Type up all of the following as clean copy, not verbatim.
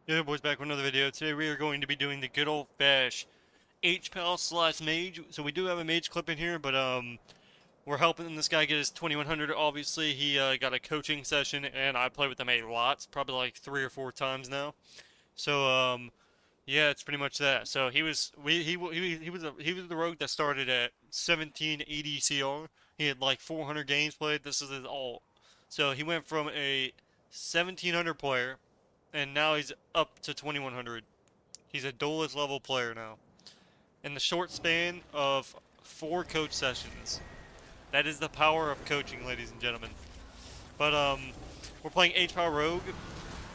Yeah, boys, back with another video. Today we are going to be doing the good old fashioned HPAL slash mage. So we do have a mage clip in here, but we're helping this guy get his 2100. Obviously, he got a coaching session, and I play with him a lot, probably like 3 or 4 times now. So yeah, it's pretty much that. So he was the rogue that started at 1780 CR. He had like 400 games played. This is his alt. So he went from a 1700 player and now he's up to 2100. He's a duelist level player now. In the short span of 4 coach sessions. That is the power of coaching, ladies and gentlemen. But we're playing H-Power Rogue.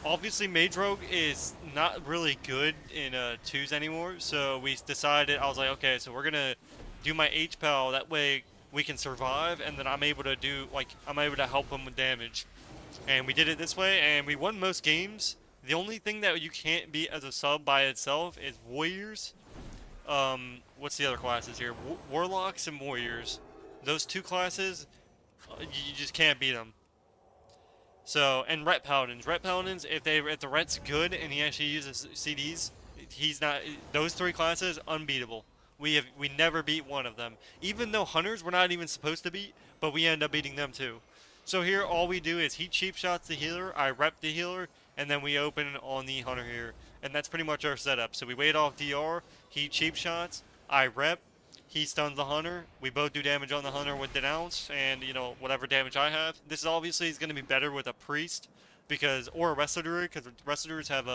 Obviously, Mage Rogue is not really good in twos anymore, so we decided, I was like, okay, so we're gonna do my H-Power, that way we can survive, and then I'm able to do, like, I'm able to help him with damage. And we did it this way, and we won most games. The only thing that you can't beat as a sub by itself is Warriors. What's the other classes here? Warlocks and Warriors. Those 2 classes, you just can't beat them. So, and Ret Paladins. Ret Paladins, if the Ret's good and he actually uses CDs, he's not. Those 3 classes, unbeatable. We never beat one of them. Even though Hunters we're not even supposed to beat, but we end up beating them too. So here, all we do is he cheap shots the healer, I rep the healer, and then we open on the Hunter here. And that's pretty much our setup. So we wait off DR, he cheap shots, I rep, he stuns the Hunter, we both do damage on the Hunter with Denounce, and, you know, whatever damage I have. This is obviously is going to be better with a Priest, because, or a Wrestler Druid, because Wrestler Druids have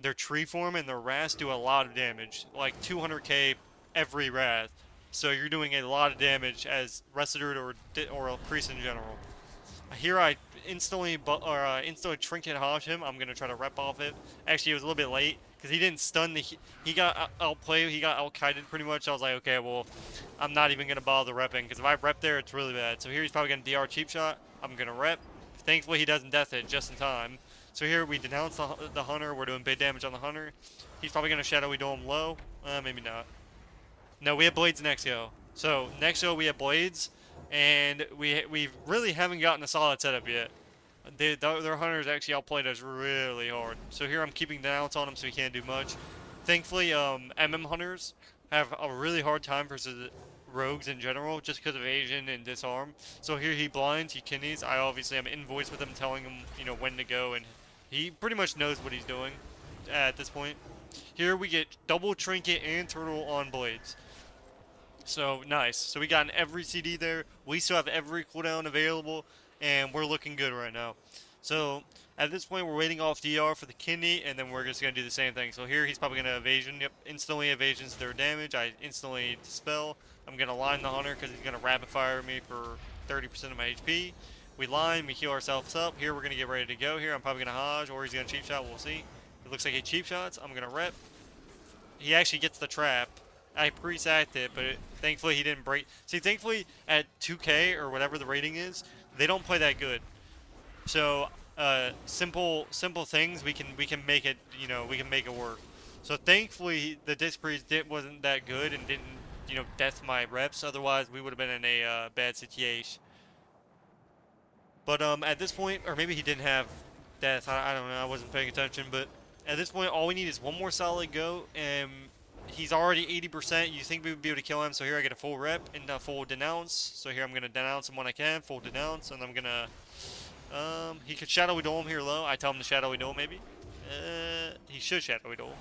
their tree form and their Wrath do a lot of damage, like 200k every Wrath. So you're doing a lot of damage as Wrestler Druid or a Priest in general. Here I instantly trinket Hodge him. I'm gonna try to rep off it. Actually, it was a little bit late because he didn't stun he got outplayed. He got out-kited pretty much. I was like, okay, well, I'm not even gonna bother repping because if I rep there, it's really bad. So here he's probably gonna DR cheap shot. I'm gonna rep. Thankfully, he doesn't death it just in time. So here we denounce the Hunter. We're doing big damage on the Hunter. He's probably gonna Shadowy Dome low. Maybe not. No, we have Blades next go. So next go we have Blades, and we really haven't gotten a solid setup yet. Their Hunters actually outplayed us really hard. So here I'm keeping denounce on him so he can't do much. Thankfully, MM Hunters have a really hard time versus rogues in general just because of evasion and disarm. So here he blinds, he kidneys. I obviously am in voice with him telling him, you know, when to go, and he pretty much knows what he's doing at this point. Here we get double trinket and turtle on blades. So nice. So we got every CD there. We still have every cooldown available, and we're looking good right now. So at this point, we're waiting off DR for the kidney, and then we're just gonna do the same thing. So here he's probably gonna evasion. Yep, instantly evasions their damage. I instantly dispel. I'm gonna line the Hunter because he's gonna rapid fire me for 30% of my HP. We line, we heal ourselves up. Here we're gonna get ready to go. Here I'm probably gonna Hodge, or he's gonna cheap shot. We'll see. It looks like he cheap shots. I'm gonna rep. He actually gets the trap. I pre-sacked it, but thankfully he didn't break. See, thankfully at 2K or whatever the rating is, they don't play that good. So simple things we can make it. You know, we can make it work. So thankfully the disc priest wasn't that good and didn't, you know, death my reps. Otherwise we would have been in a bad situation. But at this point, or maybe he didn't have death. I don't know. I wasn't paying attention, but at this point, all we need is one more solid go, and he's already 80%. You think we would be able to kill him, so here I get a full rep and a full denounce. So here I'm going to denounce him when I can, full denounce, and I'm going to... he could Shadowy Dome here low. I tell him to Shadowy Dome, maybe. He should Shadowy Dome.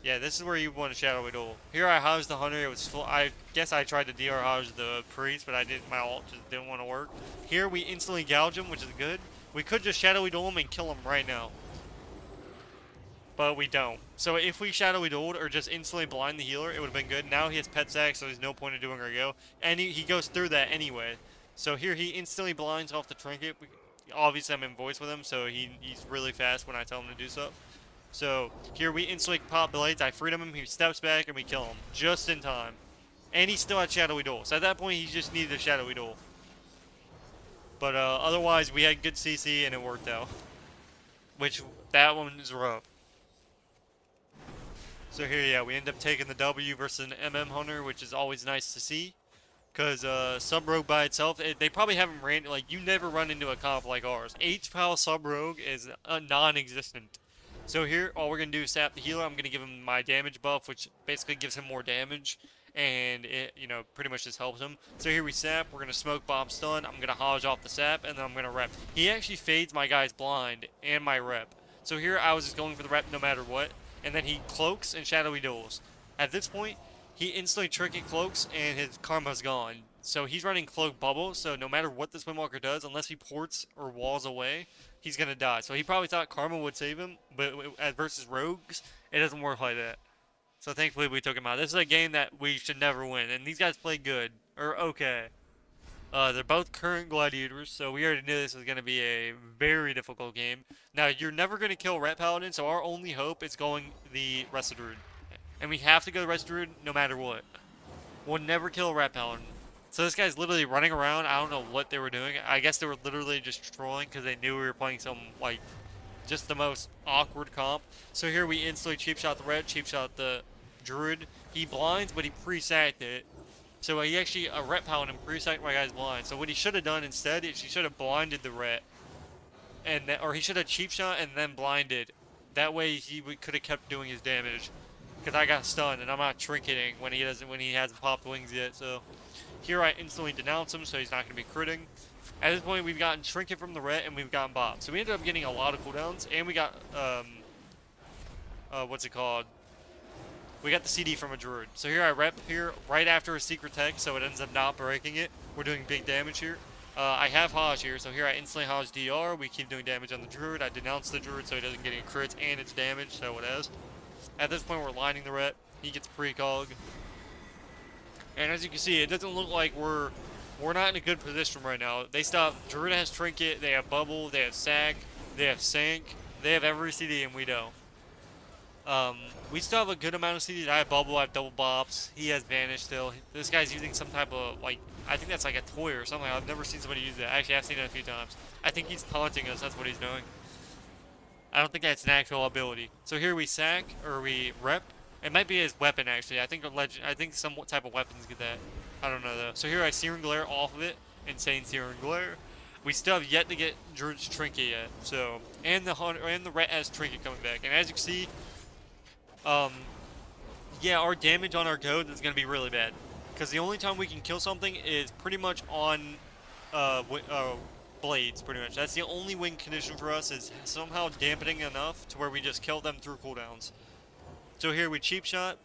Yeah, this is where you want to Shadowy Dome. Here I housed the Hunter. It was full. I guess I tried to DR house the Priest, but I didn't. My ult just didn't want to work. Here we instantly gouge him, which is good. We could just Shadowy Dome and kill him right now, but we don't. So if we Shadowy Dueled or just instantly blind the healer, it would have been good. Now he has Pet Sack, so there's no point in doing our go. And he goes through that anyway. So here he instantly blinds off the trinket. Obviously I'm in voice with him, so he's really fast when I tell him to do so. So here we instantly pop blades. I freed him. He steps back and we kill him just in time. And he still had Shadowy Duel. So at that point he just needed a Shadowy Duel. But otherwise we had good CC and it worked out. Which that one is rough. So here, yeah, we end up taking the W versus an MM Hunter, which is always nice to see. Because Sub-Rogue by itself, they probably haven't ran, like, you never run into a comp like ours. H-Pal Sub-Rogue is non-existent. So here, all we're going to do is sap the healer. I'm going to give him my damage buff, which basically gives him more damage. And it, you know, pretty much just helps him. So here we sap. We're going to smoke bomb stun. I'm going to Hodge off the sap, and then I'm going to rep. He actually fades my guy's blind and my rep. So here I was just going for the rep no matter what. And then he cloaks and shadowy duels. At this point, he instantly trinket cloaks and his karma's gone. So he's running cloak bubble, so no matter what this Windwalker does, unless he ports or walls away, he's going to die. So he probably thought karma would save him, but versus rogues, it doesn't work like that. So thankfully we took him out. This is a game that we should never win, and these guys play good, or okay. They're both current gladiators, so we already knew this was going to be a very difficult game. Now, you're never going to kill Ret Paladin, so our only hope is going the Rested Druid. And we have to go the Rested Druid no matter what. We'll never kill a Ret Paladin. So this guy's literally running around. I don't know what they were doing. I guess they were literally just trolling because they knew we were playing some, like, just the most awkward comp. So here we instantly cheap shot the Ret, cheap shot the Druid. He blinds, but he pre-sacked it. So he actually, a Ret Paladin pre-sacked my guy's blind. So what he should have done instead is he should have blinded the Ret. Or he should have cheap shot and then blinded. That way he could have kept doing his damage. Because I got stunned and I'm not trinketing when he hasn't popped wings yet. So here I instantly denounce him, so he's not going to be critting. At this point, we've gotten Trinket from the Ret, and we've gotten Bob. So we ended up getting a lot of cooldowns, and we got, what's it called? We got the CD from a Druid. So here I rep here right after a secret tech, so it ends up not breaking it. We're doing big damage here. I have Hodge here, so here I instantly Hodge DR. We keep doing damage on the Druid. I denounce the Druid so he doesn't get any crits, and it's damage, so it has. At this point, we're lining the Ret. He gets precog. And as you can see, it doesn't look like we're not in a good position right now. They stopped. Druid has Trinket, they have Bubble, they have Sack, they have Sank, they have every CD, and we don't. We still have a good amount of CDs. I have Bubble, I have Double Bops. He has Vanish still. This guy's using some type of, like, I think that's like a toy or something. I've never seen somebody use that. Actually, I've seen it a few times. I think he's taunting us. That's what he's doing. I don't think that's an actual ability. So here we Sack, or we Rep. It might be his weapon, actually. I think some type of weapons get that. I don't know, though. So here I Searing Glare off of it. Insane Searing Glare. We still have yet to get Druid's Trinket yet. So, and the Ret has Trinket coming back. And as you can see, yeah, our damage on our goad is going to be really bad. Because the only time we can kill something is pretty much on blades, pretty much. That's the only win condition for us, is somehow dampening enough to where we just kill them through cooldowns. So here we cheap shot.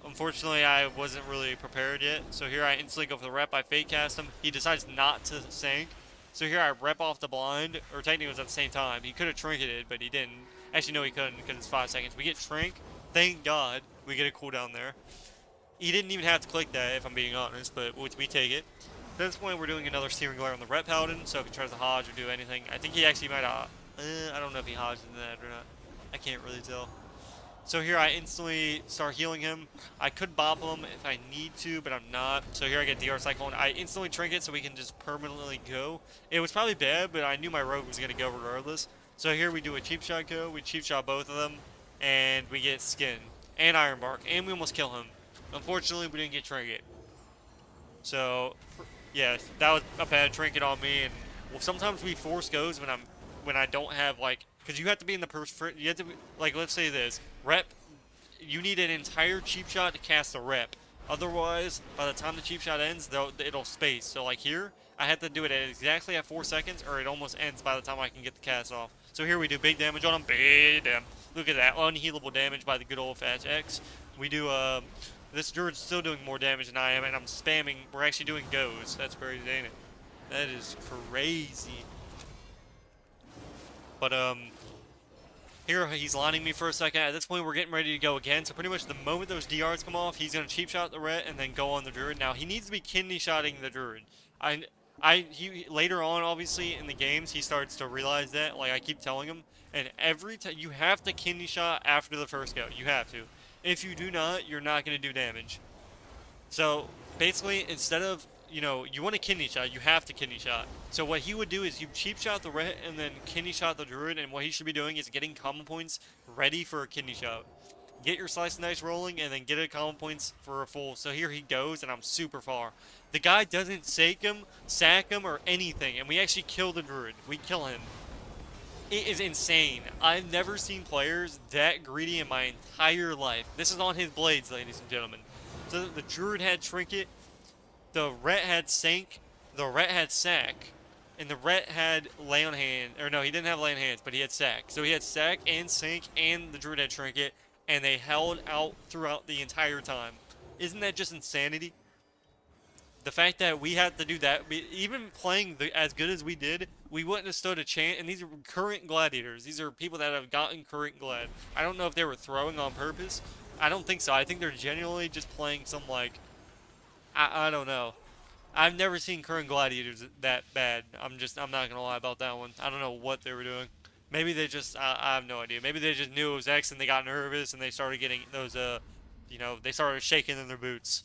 Unfortunately, I wasn't really prepared yet. So here I instantly go for the rep. I fake cast him. He decides not to sank. So here I rep off the blind, or technically it was at the same time. He could have trinketed, but he didn't. Actually, no, he couldn't because it's 5 seconds. We get Shrink. Thank God we get a cooldown there. He didn't even have to click that, if I'm being honest, but we take it. At this point, we're doing another Searing Glare on the Ret Paladin, so if he tries to Hodge or do anything, I think he actually might I don't know if he Hodged in that or not. I can't really tell. So here I instantly start healing him. I could bop him if I need to, but I'm not. So here I get DR Cyclone. I instantly Trinket so we can just permanently go. It was probably bad, but I knew my rogue was going to go regardless. So here we do a cheap shot go. We cheap shot both of them, and we get Skin and Iron Bark, and we almost kill him. Unfortunately, we didn't get Trinket. So, yeah, that was a bad Trinket on me. And well, sometimes we force goes when I don't have, like, because you have to be in the you have to be, like, let's say this rep. You need an entire cheap shot to cast a rep. Otherwise, by the time the cheap shot ends, it'll space. So like here, I have to do it at exactly at 4 seconds, or it almost ends by the time I can get the cast off. So here we do big damage on him. Big damn. Look at that, unhealable damage by the good old fat X. We do this Druid's still doing more damage than I am, and I'm spamming. We're actually doing goes. That's crazy, ain't it? That is crazy. But here he's lining me for a second. At this point, we're getting ready to go again. So pretty much the moment those DRs come off, he's gonna cheap shot the Ret and then go on the Druid. Now he needs to be kidney shotting the Druid. He later on, obviously in the games, he starts to realize that. Like I keep telling him, and every time you have to kidney shot after the first go. You have to. If you do not, you're not gonna do damage. So basically, instead of you want to kidney shot, you have to kidney shot. So what he would do is you cheap shot the Ret and then kidney shot the Druid, and what he should be doing is getting common points ready for a kidney shot. Get your slice and dice rolling and then get a common points for a full. So here he goes, and I'm super far. The guy doesn't sack him, or anything, and we actually kill the Druid. We kill him It is insane. I've never seen players that greedy in my entire life. This is on his blades, ladies and gentlemen. So the Druid had Trinket, the Ret had Sink, the Ret had Sack, and the Ret had Lay on Hand. Or no, he didn't have Lay on Hands, but he had Sack. So he had Sack and Sink, and the Druid had Trinket, and they held out throughout the entire time. Isn't that just insanity? The fact that we had to do that, even playing as good as we did, we wouldn't have stood a chance. And these are current gladiators. These are people that have gotten current glad. I don't know if they were throwing on purpose. I don't think so. I think they're genuinely just playing some, like, I don't know. I've never seen current gladiators that bad. I'm not gonna lie about that one. I don't know what they were doing. Maybe they just, I have no idea. Maybe they just knew it was X and they got nervous and they started getting those, you know, they started shaking in their boots.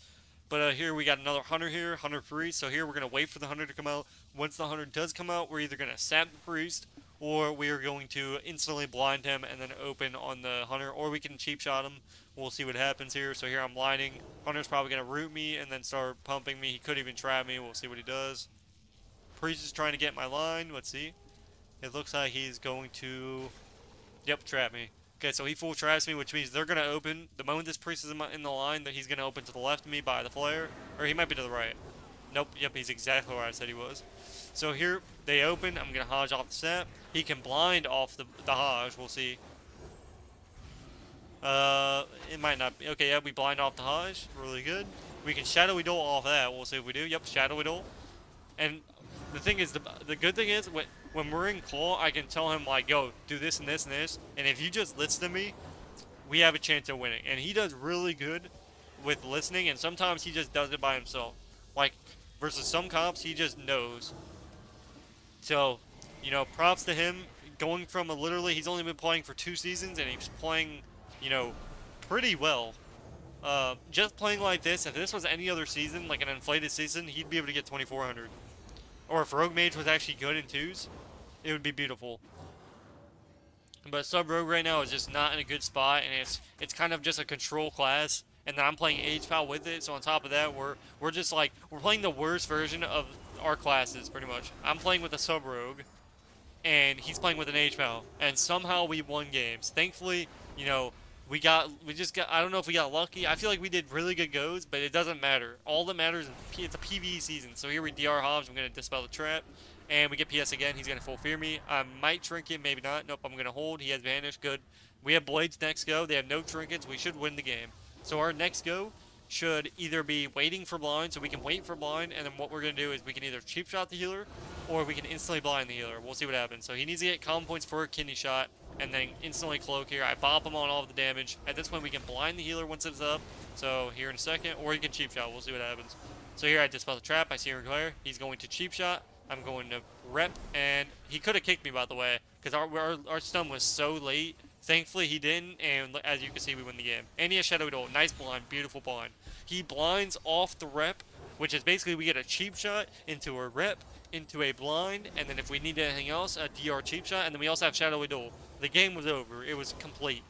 But here we got another hunter here, hunter priest. So here we're going to wait for the hunter to come out. Once the hunter does come out, we're either going to sap the priest, or we are going to instantly blind him and then open on the hunter, or we can cheap shot him. We'll see what happens here. So here I'm blinding. Hunter's probably going to root me and then start pumping me. He could even trap me. We'll see what he does. Priest is trying to get my line. Let's see. It looks like he's going to, yep, trap me. Okay, so he full traps me, which means they're going to open. The moment this priest is in the line, that he's going to open to the left of me by the flare. Or he might be to the right. Nope, yep, he's exactly where I said he was. So here, they open. I'm going to Hodge off the sap. He can blind off the Hodge. We'll see. It might not be. Okay, yeah, we blind off the Hodge. Really good. We can Shadowy Dole off that. We'll see if we do. Yep, Shadowy Dole. And the thing is, the good thing is, when we're in Claw, I can tell him, like, yo, do this and this and this. And if you just listen to me, we have a chance of winning. And he does really good with listening, and sometimes he just does it by himself. Like, versus some comps, he just knows. So, you know, props to him. Going from literally, he's only been playing for 2 seasons, and he's playing, you know, pretty well. Just playing like this, if this was any other season, like an inflated season, he'd be able to get 2,400. Or if Rogue Mage was actually good in 2s, it would be beautiful. But Sub Rogue right now is just not in a good spot, and it's kind of just a control class. And then I'm playing H-Pal with it, so on top of that, we're just like, we're playing the worst version of our classes, pretty much. I'm playing with a Sub Rogue, and he's playing with an H-Pal, and somehow we won games. Thankfully, you know, we just got, I don't know if we got lucky. I feel like we did really good goes, but it doesn't matter. All that matters is it's a PvE season. So here we DR Hobbs, I'm going to Dispel the Trap, and we get PS again. He's going to full fear me. I might Trinket, maybe not. Nope, I'm going to hold. He has Vanish, good. We have Blades next go. They have no Trinkets. We should win the game. So our next go should either be waiting for blind, so we can wait for blind, and then what we're going to do is we can either cheap shot the healer, or we can instantly blind the healer. We'll see what happens. So he needs to get common points for a kidney shot, and then instantly cloak here. I bop him on all of the damage. At this point, we can blind the healer once it's up. So here in a second, or he can cheap shot. We'll see what happens. So here I Dispel the Trap. I see her glare. He's going to cheap shot. I'm going to rep, and he could have kicked me, by the way, because our stun was so late. Thankfully, he didn't, and as you can see, we win the game. And he has Shadow Dole. Nice blind. Beautiful blind. He blinds off the rep, which is basically we get a cheap shot into a rep, into a blind, and then if we need anything else, a DR cheap shot, and then we also have Shadowy Dole. The game was over. It was complete.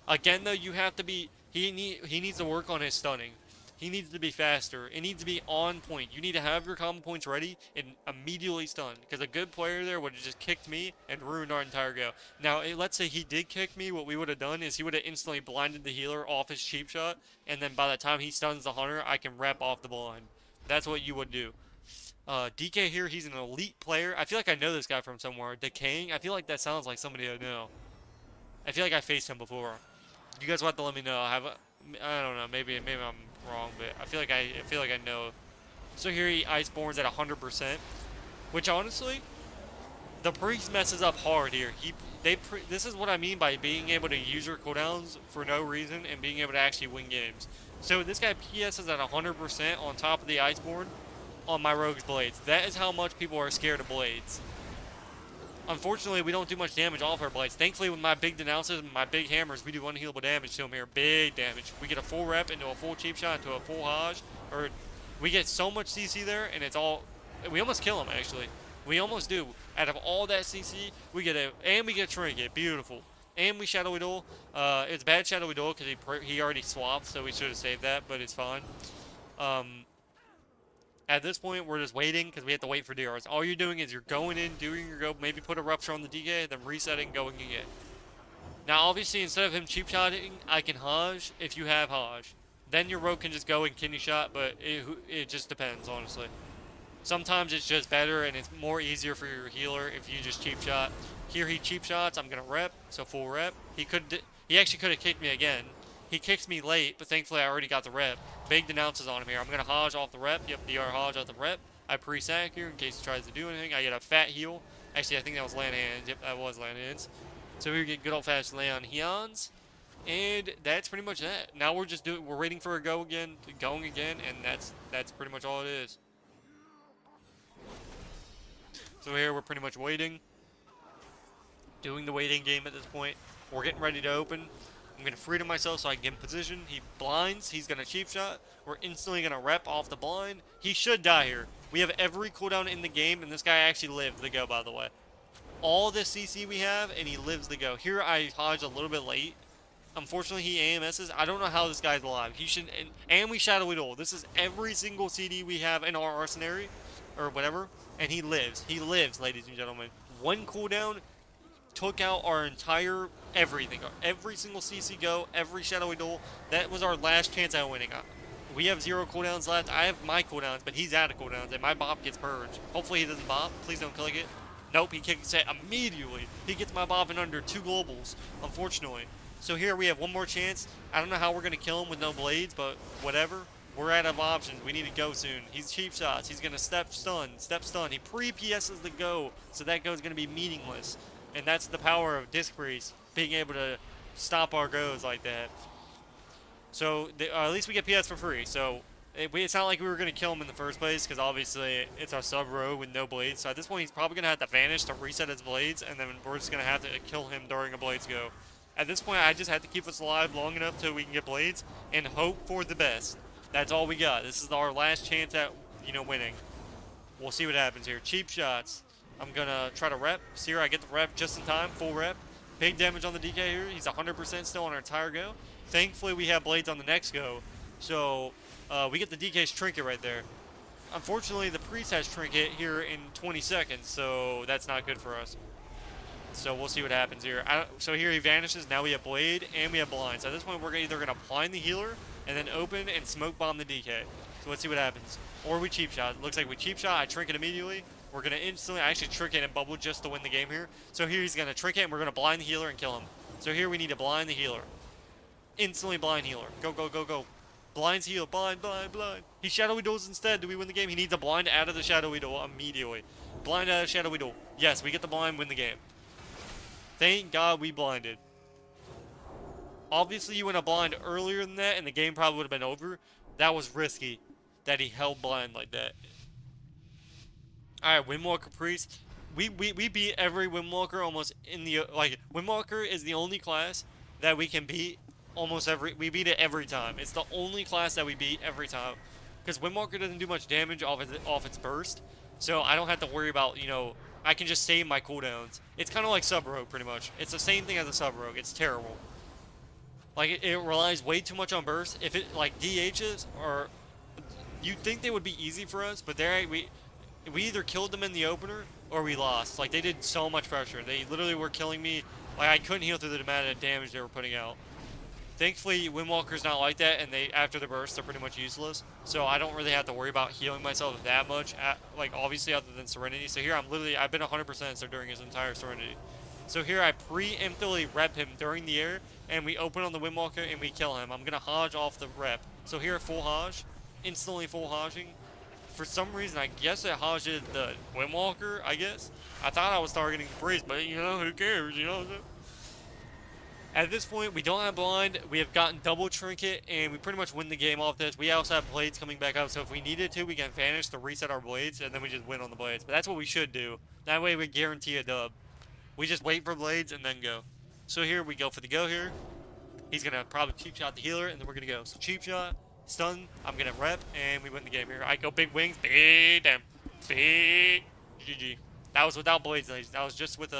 Again, though, you have to be, he needs to work on his stunning. He needs to be faster. It needs to be on point. You need to have your common points ready and immediately stun. Because a good player there would have just kicked me and ruined our entire go. Now, let's say he did kick me. What we would have done is he would have instantly blinded the healer off his cheap shot. And then by the time he stuns the hunter, I can wrap off the blind. That's what you would do. DK here, he's an elite player. I feel like I know this guy from somewhere. Decaying, I feel like that sounds like somebody I know. I feel like I faced him before. You guys will have to let me know. I don't know, maybe I'm wrong, but I feel like I know. So here he Iceborne's at 100%, which honestly, the priest messes up hard here. This is what I mean by being able to use your cooldowns for no reason and being able to actually win games. So this guy PS is at 100% on top of the Iceborne on my Rogue's Blades. That is how much people are scared of Blades. Unfortunately, we don't do much damage off our Blades. Thankfully, with my big denouncers and my big hammers, we do unhealable damage to him here. Big damage. We get a full rep into a full cheap shot, into a full Hodge. Or we get so much CC there, and it's all... We almost kill him, actually. We almost do. Out of all that CC, we get a... And we get Trinket. Beautiful. And we Shadowy Duel. It's bad Shadowy Duel because he already swapped, so we should have saved that, but it's fine. At this point, we're just waiting because we have to wait for DRs. All you're doing is you're going in, doing your go, maybe put a rupture on the DK, then resetting, going again. Now, obviously, instead of him cheap shotting, I can Hajj if you have Hajj. Then your rogue can just go and kidney shot, but it just depends, honestly. Sometimes it's just better and it's more easier for your healer if you just cheap shot. Here he cheap shots, I'm gonna rep, so full rep. He actually could have kicked me again. He kicks me late, but thankfully I already got the rep. Big denounces on him here. I'm gonna Hajj off the rep. Yep, DR Hajj off the rep. I pre-sack here in case he tries to do anything. I get a fat heal. Actually, I think that was land hands. Yep, that was land hands. So we get good old-fashioned lay on Heons. And that's pretty much that. Now we're waiting for a go again, going again, and that's pretty much all it is. So here we're pretty much waiting. Doing the waiting game at this point. We're getting ready to open. I'm going to freedom myself so I can get in position. He blinds. He's going to cheap shot. We're instantly going to rep off the blind. He should die here. We have every cooldown in the game, and this guy actually lived the go, by the way. All the CC we have, and he lives the go. Here I Hodge a little bit late. Unfortunately, he AMS's. I don't know how this guy's alive. He should, and we Shadowy Duel. This is every single CD we have in our arsenal, or whatever, and he lives. He lives, ladies and gentlemen. One cooldown took out our entire everything. Every single CC go, every Shadowy Duel. That was our last chance at winning. We have 0 cooldowns left. I have my cooldowns, but he's out of cooldowns, and my bop gets purged. Hopefully he doesn't bop. Please don't click it. Nope, he kicks it immediately. He gets my bop in under 2 globals, unfortunately. So here we have one more chance. I don't know how we're going to kill him with no blades, but whatever. We're out of options. We need to go soon. He's cheap shots. He's going to step stun. He pre-PS's the go, so that go is going to be meaningless. And that's the power of Disc Breeze, being able to stop our goes like that. So at least we get PS for free. So it's not like we were going to kill him in the first place, because obviously it's our sub-row with no blades. So at this point, he's probably going to have to vanish to reset his blades, and then we're just going to have to kill him during a blades go. At this point, I just have to keep us alive long enough till we can get blades and hope for the best. That's all we got. This is our last chance at, winning. We'll see what happens here. Cheap shots. I'm going to try to rep. See here, I get the rep just in time. Full rep. Big damage on the DK here. He's 100% still on our entire go. Thankfully, we have blades on the next go. So, we get the DK's trinket right there. Unfortunately, the priest has trinket here in 20 seconds, so that's not good for us. So we'll see what happens here. So here he vanishes. Now we have blade and we have blind. So at this point, we're either going to blind the healer and then open and smoke bomb the DK. So let's see what happens. Or we cheap shot. It looks like we cheap shot. I trinket immediately. We're going to instantly, I actually trinket and bubble just to win the game here. So here he's going to trinket and we're going to blind the healer and kill him. So here we need to blind the healer. Instantly blind healer. Go, go, go, go. Blinds heal. Blind, blind, blind. He Shadowy Duels instead. Do we win the game? He needs a blind out of the Shadowy Duel immediately. Blind out of Shadowy Duel. Yes, we get the blind, win the game. Thank God we blinded. Obviously, you went a blind earlier than that, and the game probably would have been over. That was risky that he held blind like that. Alright, Windwalker Priest. We beat every Windwalker almost in the... Windwalker is the only class that we can beat almost every... We beat it every time. It's the only class that we beat every time. Because Windwalker doesn't do much damage off its burst. So I don't have to worry about, I can just save my cooldowns. It's kind of like Sub-Rogue, pretty much. It's the same thing as a Sub-Rogue. It's terrible. Like, it relies way too much on burst. If it, DHs, or... You'd think they would be easy for us, but we either killed them in the opener, or we lost. Like, they did so much pressure. They literally were killing me. Like, I couldn't heal through the amount of damage they were putting out. Thankfully, Windwalker's not like that, and after the burst, they're pretty much useless. So I don't really have to worry about healing myself that much, obviously, other than Serenity. So here, I've been 100% during his entire Serenity. So here, I preemptively rep him during the air, and we open on the Windwalker, and we kill him. I'm going to Hodge off the rep. So here, full Hodge, instantly full Hodging. For some reason, I guess it Hodged the Windwalker, I guess. I thought I was targeting the Priest, but, who cares, At this point, we don't have blind. We have gotten double trinket, and we pretty much win the game off this. We also have blades coming back up, so if we needed to, we can vanish to reset our blades, and then we just win on the blades. But that's what we should do. That way, we guarantee a dub. We just wait for blades and then go. So here, we go for the go here. He's going to probably cheap shot the healer, and then we're going to go. So cheap shot, stun, I'm going to rep, and we win the game here. I go big wings, big damn, big GG. That was without blades, ladies. That was just with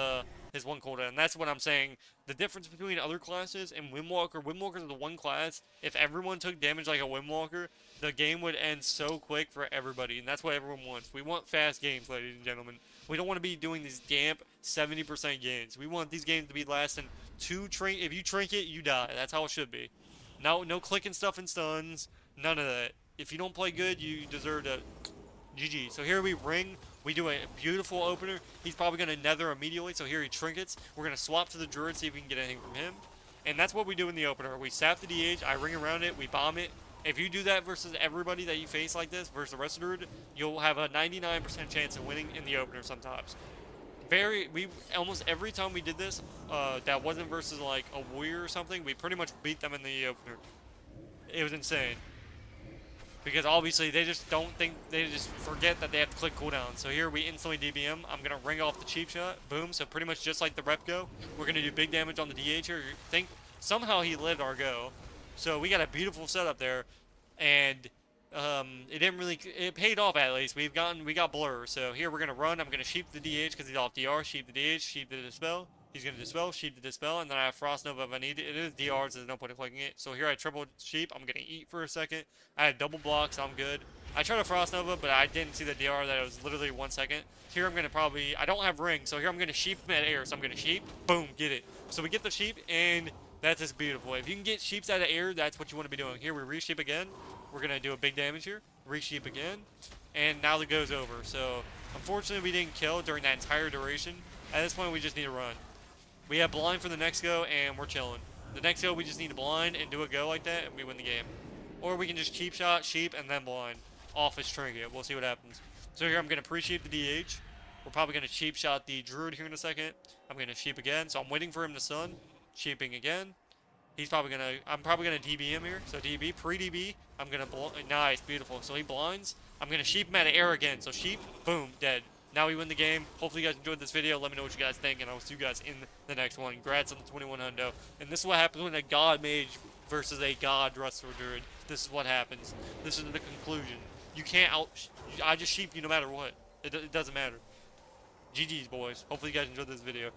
his one cooldown. And that's what I'm saying. The difference between other classes and Windwalker is the one class. If everyone took damage like a Windwalker, the game would end so quick for everybody. And that's what everyone wants. We want fast games, ladies and gentlemen. We don't want to be doing these damp 70% games. We want these games to be lasting 2 trink. If you trinket, you die. That's how it should be. No clicking stuff and stuns. None of that. If you don't play good, you deserve to GG. So here we ring. We do a beautiful opener. He's probably going to nether immediately. So here he trinkets. We're going to swap to the druid, see if we can get anything from him. And that's what we do in the opener. We sap the DH. I ring around it. We bomb it. If you do that versus everybody that you face like this, versus the rest of the druid, you'll have a 99% chance of winning in the opener sometimes. Almost every time we did this, that wasn't versus like a warrior or something, we pretty much beat them in the opener. It was insane. Because obviously they just they just forget that they have to click cooldown. So here we instantly DBM. I'm going to ring off the cheap shot. Boom. So pretty much just like the rep go. We're going to do big damage on the DH here. Somehow he lived our go. So we got a beautiful setup there. And it paid off at least. We got blur. So here we're going to run. I'm going to sheep the DH because he's off DR. Sheep the DH. Sheep the dispel. He's going to dispel, sheep the dispel, and then I have Frost Nova if I need it. It is DR, so there's no point in clicking it. So here I triple sheep. I'm going to eat for a second. I had double block, so I'm good. I tried to Frost Nova, but I didn't see the DR that it was literally 1 second. Here I'm going to I don't have ring, so here I'm going to sheep him at air. So I'm going to sheep, boom, get it. So we get the sheep, and that's just beautiful. If you can get sheeps out of air, that's what you want to be doing. Here we re-sheep again. We're going to do a big damage here. Re-sheep again. And now the go's over. So unfortunately we didn't kill during that entire duration. At this point we just need to run. We have blind for the next go, and we're chilling. The next go, we just need to blind and do a go like that, and we win the game. Or we can just cheap shot, sheep, and then blind. Off his trinket. We'll see what happens. So here I'm going to pre-sheep the DH. We're probably going to cheap shot the druid here in a second. I'm going to sheep again, so I'm waiting for him to stun. Sheeping again. I'm probably going to DB him here. So DB, pre-DB. I'm going to nice, beautiful. So he blinds. I'm going to sheep him out of air again. So sheep, boom, dead. Now we win the game. Hopefully you guys enjoyed this video. Let me know what you guys think, and I'll see you guys in the next one. Congrats on the 21 hundo. And this is what happens when a god mage versus a god wrestler druid. This is what happens. This is the conclusion. You can't I just sheep you no matter what. It doesn't matter. GG's, boys. Hopefully you guys enjoyed this video.